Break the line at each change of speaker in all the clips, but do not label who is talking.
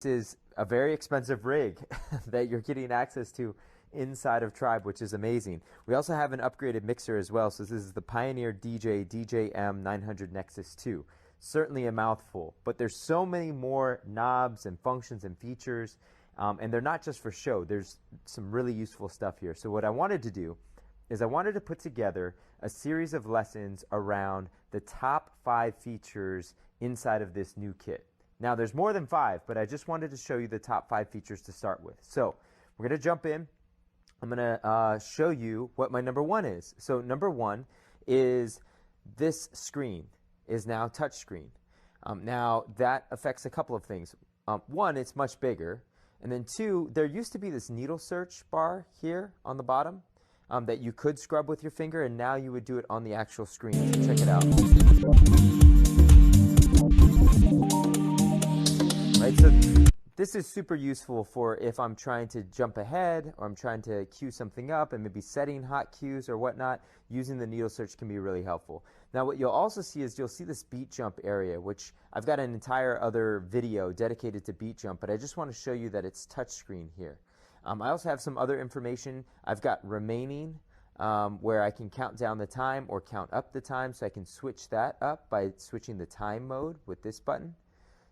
Next is a very expensive rig that you're getting access to inside of Tribe, which is amazing. We also have an upgraded mixer as well. So this is the Pioneer DJ DJM 900 Nexus 2. Certainly a mouthful, but there's so many more knobs and functions and features, and they're not just for show. There's some really useful stuff here. So what I wanted to do is I wanted to put together a series of lessons around the top 5 features inside of this new kit. Now there's more than 5, but I just wanted to show you the top 5 features to start with. So we're going to jump in. I'm going to show you what my number 1 is. So number 1 is this screen is now touchscreen. Now that affects a couple of things. 1, it's much bigger. And then 2, there used to be this needle search bar here on the bottom that you could scrub with your finger, and now you would do it on the actual screen. So check it out. Right, so this is super useful for if I'm trying to jump ahead or I'm trying to queue something up and maybe setting hot cues or whatnot. Using the needle search can be really helpful. Now what you'll also see is you'll see this beat jump area, which I've got an entire other video dedicated to beat jump, but I just want to show you that it's touchscreen here. I also have some other information. I've got remaining, where I can count down the time or count up the time, so I can switch that up by switching the time mode with this button.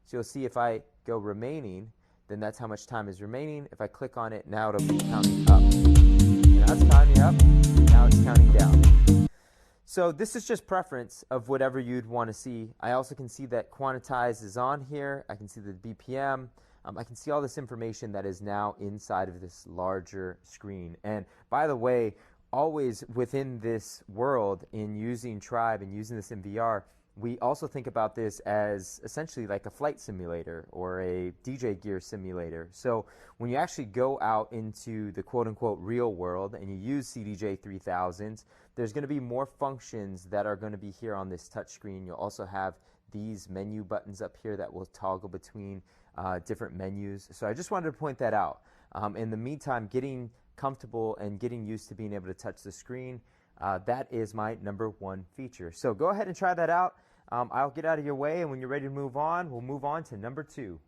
So you'll see if I go remaining, then that's how much time is remaining. If I click on it, now it'll be counting up. Now it's counting up, now it's counting down. So this is just preference of whatever you'd want to see. I also can see that quantize is on here. I can see the BPM. I can see all this information that is now inside of this larger screen. And by the way, always within this world in using Tribe and using this in VR, we also think about this as essentially like a flight simulator or a DJ gear simulator. So when you actually go out into the quote-unquote real world and you use CDJ 3000s, there's going to be more functions that are going to be here on this touch screen. You'll also have these menu buttons up here that will toggle between different menus. So I just wanted to point that out. In the meantime, getting comfortable and getting used to being able to touch the screen, that is my number 1 feature. So go ahead and try that out. I'll get out of your way, and when you're ready to move on, we'll move on to number 2.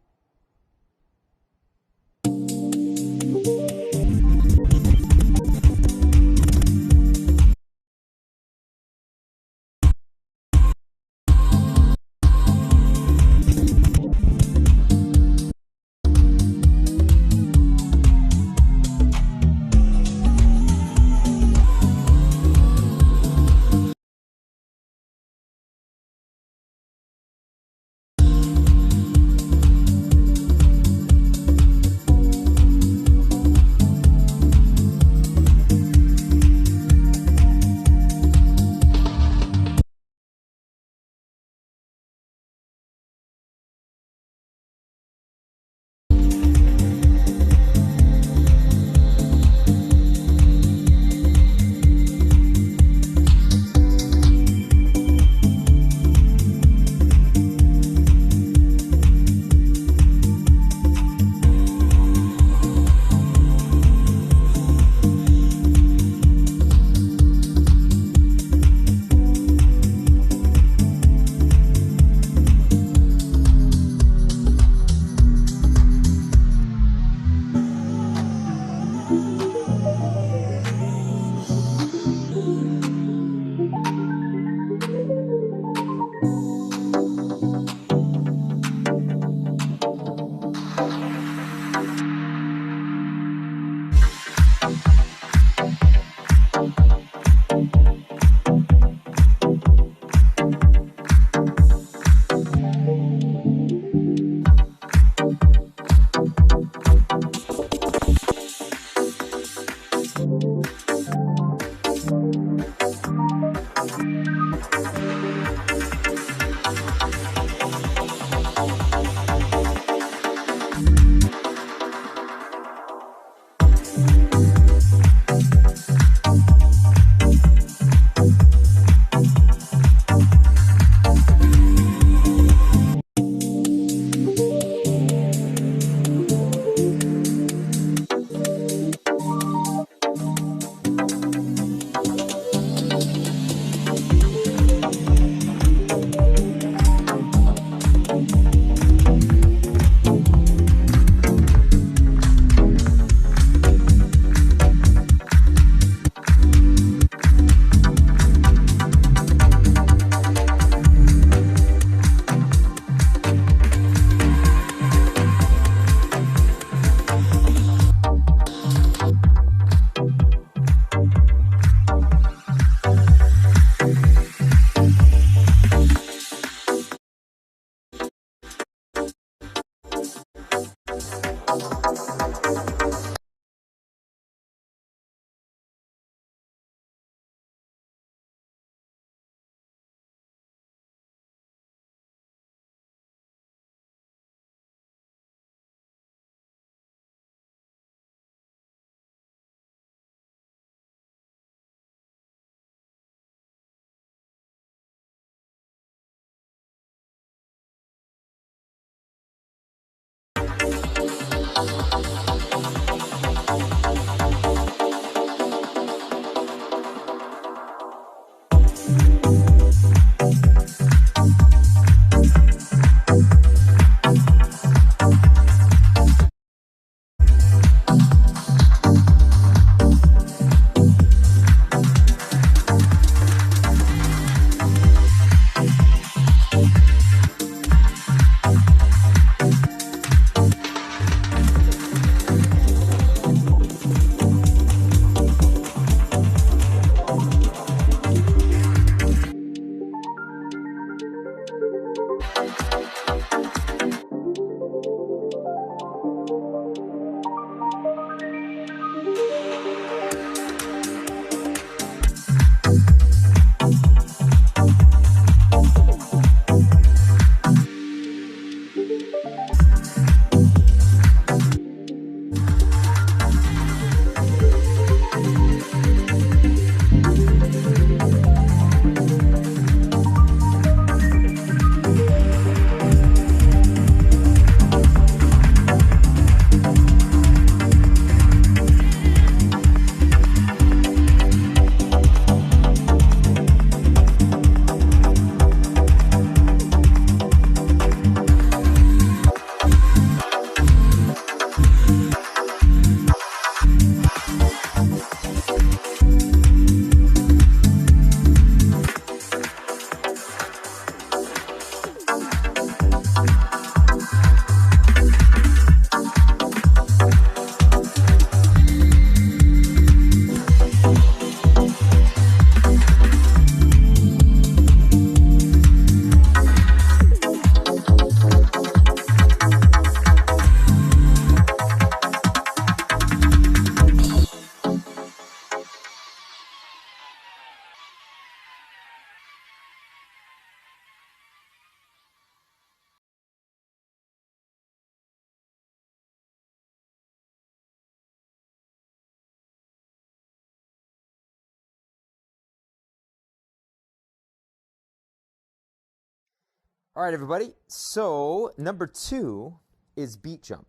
All right, everybody. So number 2 is beat jump.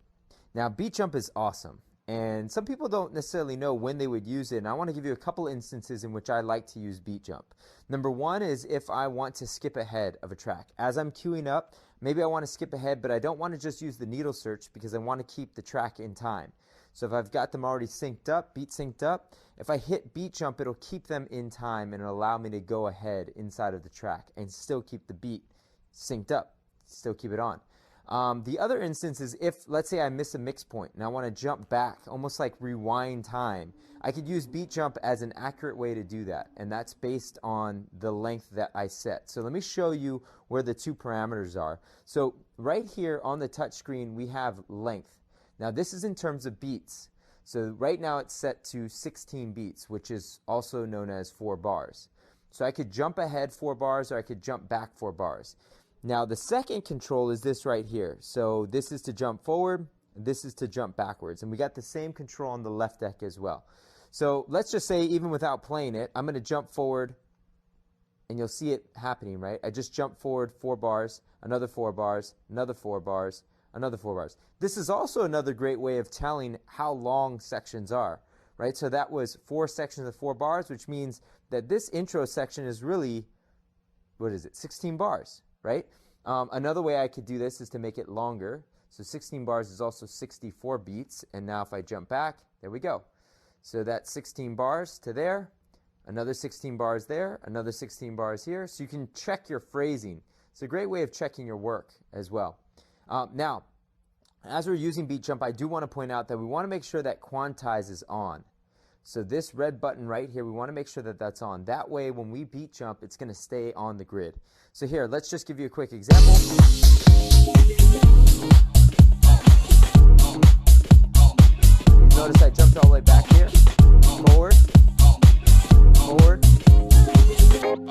Now, beat jump is awesome, and some people don't necessarily know when they would use it, and I want to give you a couple instances in which I like to use beat jump. Number 1 is if I want to skip ahead of a track. As I'm queuing up, maybe I want to skip ahead, but I don't want to just use the needle search because I want to keep the track in time. So if I've got them already synced up, beat synced up, if I hit beat jump, it'll keep them in time and it'll allow me to go ahead inside of the track and still keep the beat synced up, still keep it on. The other instance is if, let's say I miss a mix point and I want to jump back, almost like rewind time. I could use beat jump as an accurate way to do that, and that's based on the length that I set. So let me show you where the 2 parameters are. So right here on the touch screen we have length. Now this is in terms of beats. So right now it's set to 16 beats, which is also known as 4 bars. So I could jump ahead 4 bars or I could jump back 4 bars. Now the second control is this right here. So this is to jump forward, this is to jump backwards, and we got the same control on the left deck as well. So let's just say, even without playing it, I'm going to jump forward and you'll see it happening, right? I just jump forward 4 bars, another 4 bars, another 4 bars, another 4 bars. This is also another great way of telling how long sections are, right? So that was 4 sections of 4 bars, which means that this intro section is really, what is it, 16 bars. Right? Another way I could do this is to make it longer. So 16 bars is also 64 beats. And now if I jump back, there we go. So that's 16 bars to there, another 16 bars there, another 16 bars here. So you can check your phrasing. It's a great way of checking your work as well. Now, as we're using beat jump, I do want to point out that we want to make sure that quantize is on. So this red button right here, we want to make sure that that's on. That way, when we beat jump, it's going to stay on the grid. So here, let's just give you a quick example. Notice I jumped all the way back here. Forward, forward, and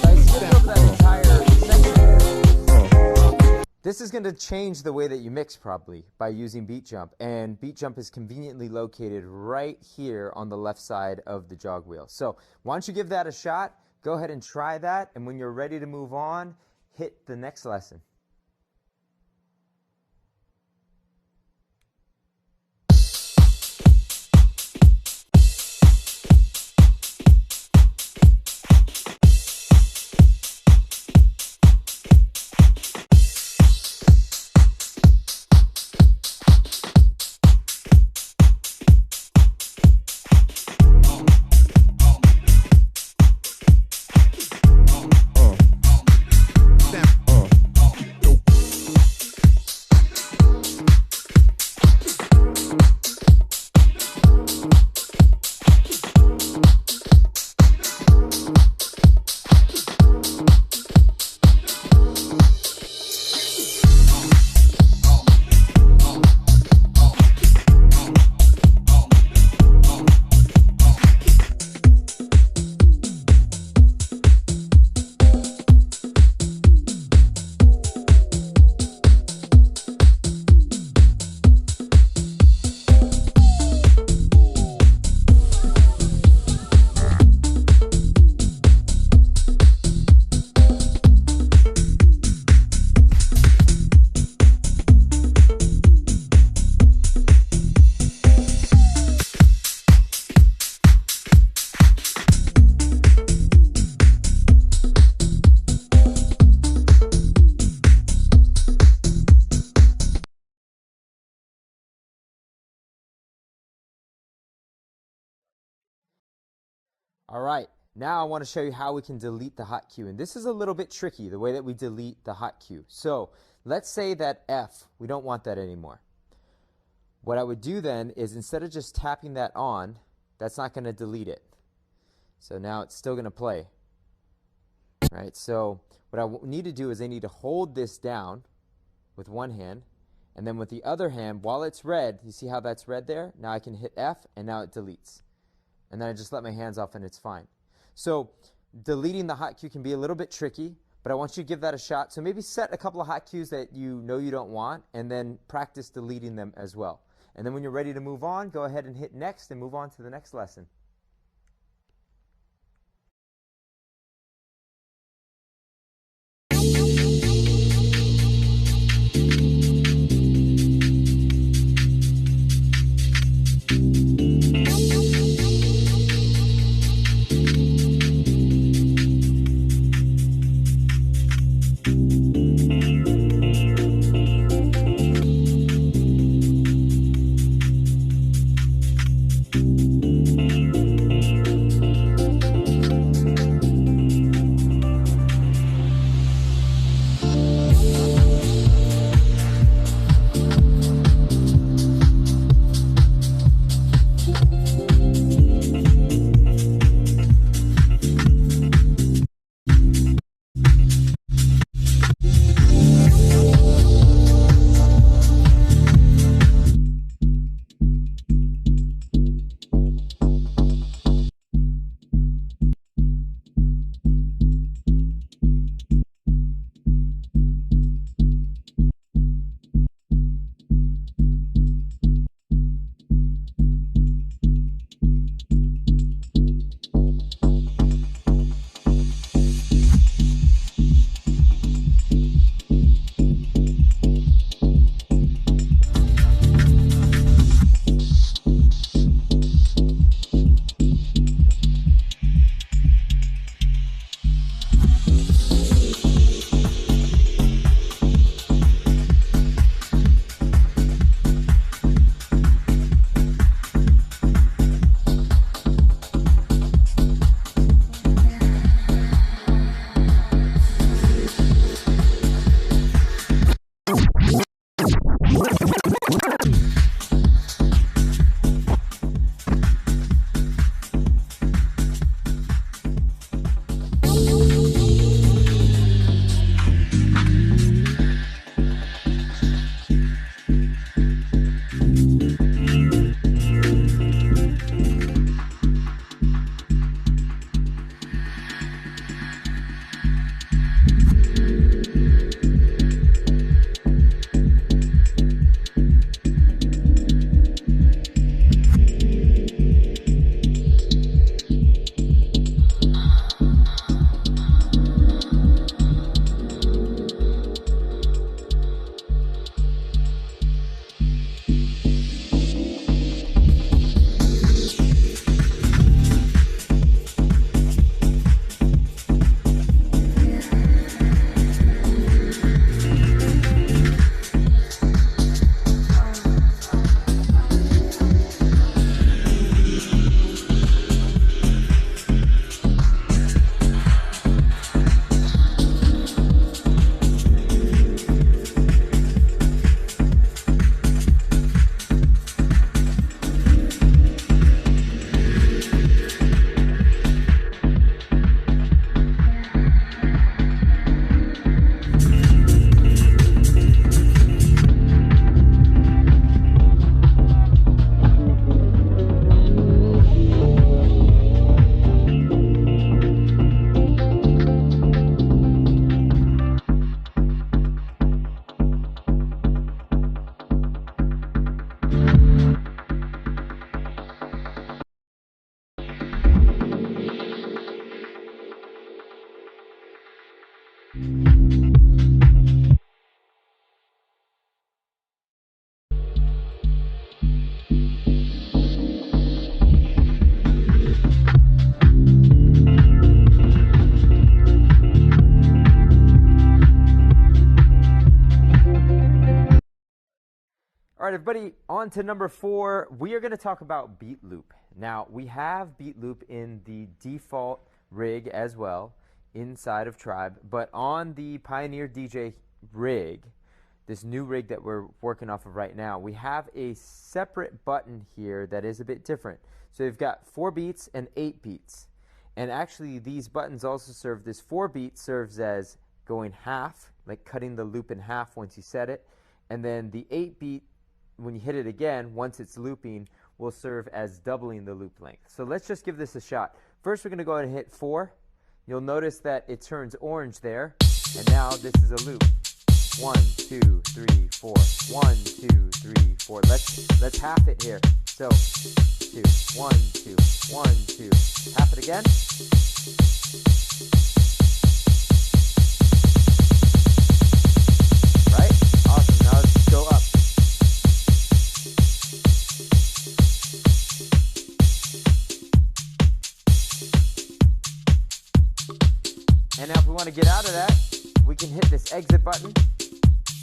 I skipped over that entire section there. This is going to change the way that you mix probably by using beat jump, and beat jump is conveniently located right here on the left side of the jog wheel. So why don't you give that a shot, go ahead and try that, and when you're ready to move on, hit the next lesson. All right, now I want to show you how we can delete the hot cue. And this is a little bit tricky, the way that we delete the hot cue. So let's say that F, we don't want that anymore. What I would do then is, instead of just tapping that on, that's not going to delete it. So now it's still going to play. Right? So what I need to do is I need to hold this down with one hand, and then with the other hand, while it's red, you see how that's red there? Now I can hit F, and now it deletes. And then I just let my hands off and it's fine. So deleting the hot cue can be a little bit tricky, but I want you to give that a shot. So maybe set a couple of hot cues that you know you don't want, and then practice deleting them as well. And then when you're ready to move on, go ahead and hit next and move on to the next lesson. All right, everybody, on to number 4. We are going to talk about beat loop. Now, we have beat loop in the default rig as well inside of Tribe, but on the Pioneer DJ rig, this new rig that we're working off of right now, we have a separate button here that is a bit different. So you've got 4 beats and 8 beats. And actually, these buttons also serve, this 4 beat serves as going half, like cutting the loop in half once you set it. And then the 8 beat, when you hit it again, once it's looping, will serve as doubling the loop length. So let's just give this a shot. First, we're going to go ahead and hit 4. You'll notice that it turns orange there. And now this is a loop. 1, 2, 3, 4. 1, 2, 3, 4. Let's half it here. So 2, 1, 2, 1, 2. Half it again. Right? Awesome. Now let's go up. And now if we want to get out of that, we can hit hit this exit button,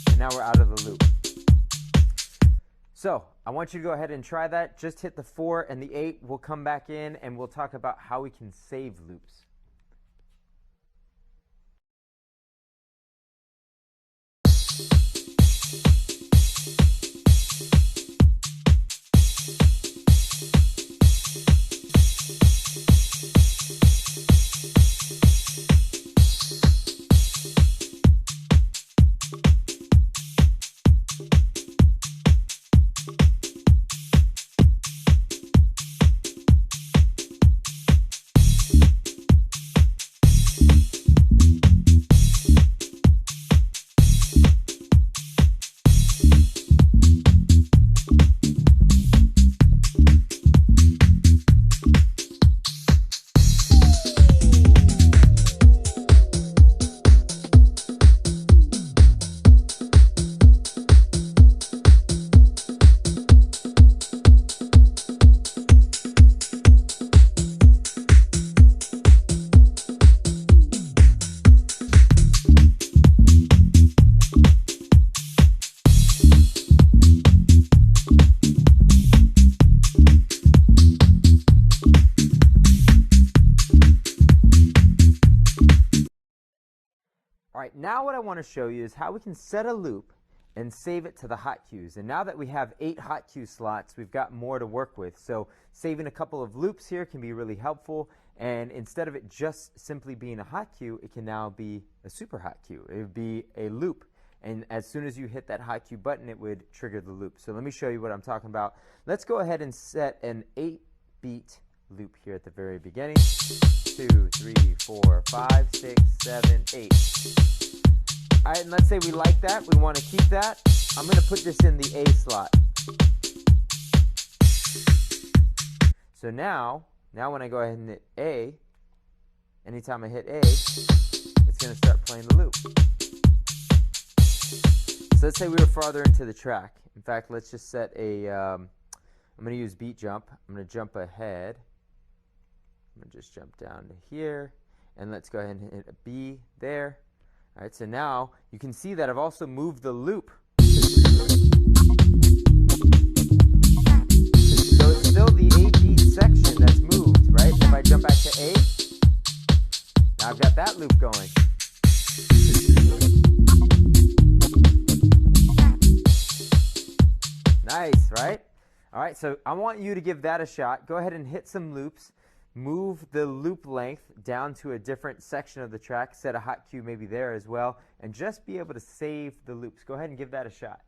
and now we're out of the loop. So I want you to go ahead and try that. Just hit the 4 and the 8. We'll come back in and we'll talk about how we can save loops. All right, now what I want to show you is how we can set a loop and save it to the hot cues. And now that we have 8 hot cue slots, we've got more to work with. So saving a couple of loops here can be really helpful. And instead of it just simply being a hot cue, it can now be a super hot cue. It would be a loop. And as soon as you hit that hot cue button, it would trigger the loop. So let me show you what I'm talking about. Let's go ahead and set an 8-beat loop here at the very beginning. 2, 3, 4, 5, 6, 7, 8. All right, and let's say we like that. We want to keep that. I'm going to put this in the A slot. So now when I go ahead and hit A, anytime I hit A, it's going to start playing the loop. So let's say we were farther into the track. In fact, let's just set a, I'm going to use beat jump. I'm going to jump ahead. I'm going to just jump down to here, and let's go ahead and hit a B there. All right, so now you can see that I've also moved the loop. So it's still the 8-beat section that's moved, right? If I jump back to A, now I've got that loop going. Nice, right? All right, so I want you to give that a shot. Go ahead and hit some loops. Move the loop length down to a different section of the track. Set a hot cue maybe there as well. And just be able to save the loops. Go ahead and give that a shot.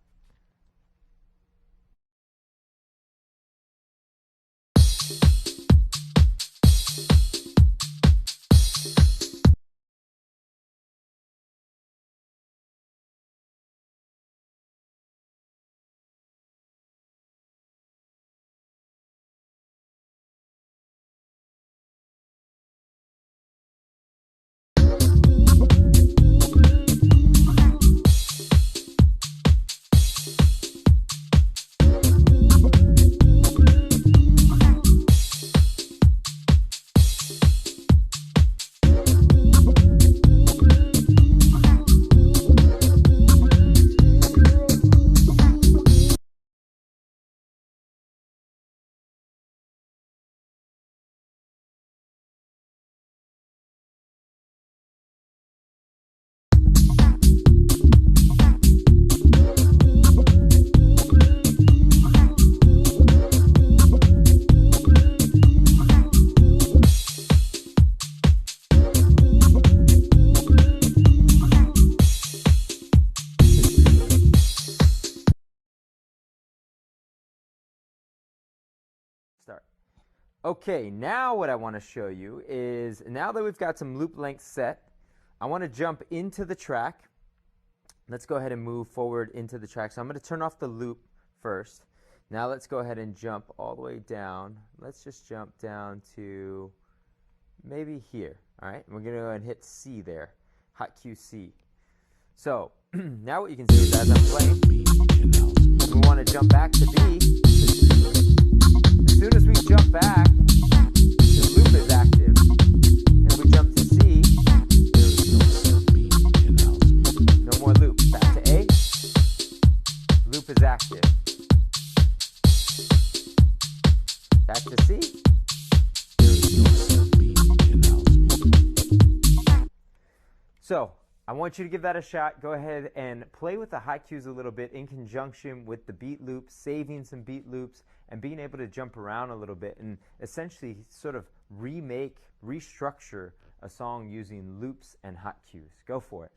Start. Okay, now what I want to show you is, now that we've got some loop length set, I want to jump into the track. Let's go ahead and move forward into the track. So I'm going to turn off the loop first. Now let's go ahead and jump all the way down. Let's just jump down to maybe here. All right, and we're going to go ahead and hit C there, hot cue C. So now what you can see is as I'm playing, we want to jump back to B. As soon as we jump back, the loop is active. And we jump to C, want you to give that a shot. Go ahead and play with the hot cues a little bit in conjunction with the beat loops, saving some beat loops, and being able to jump around a little bit and essentially sort of restructure a song using loops and hot cues. Go for it.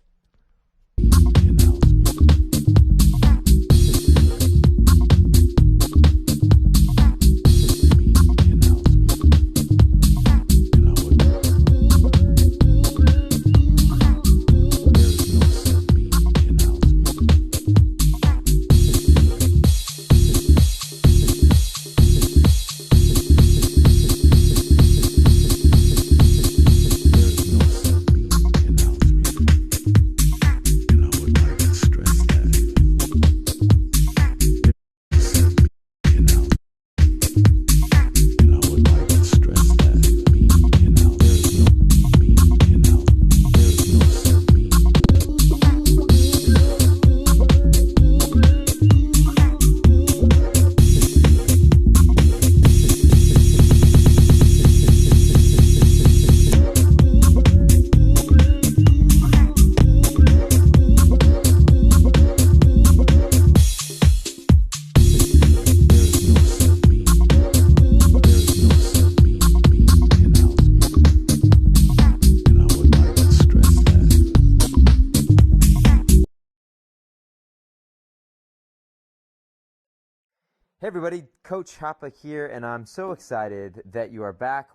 Hey everybody, Coach Hoppa here, and I'm so excited that you are back.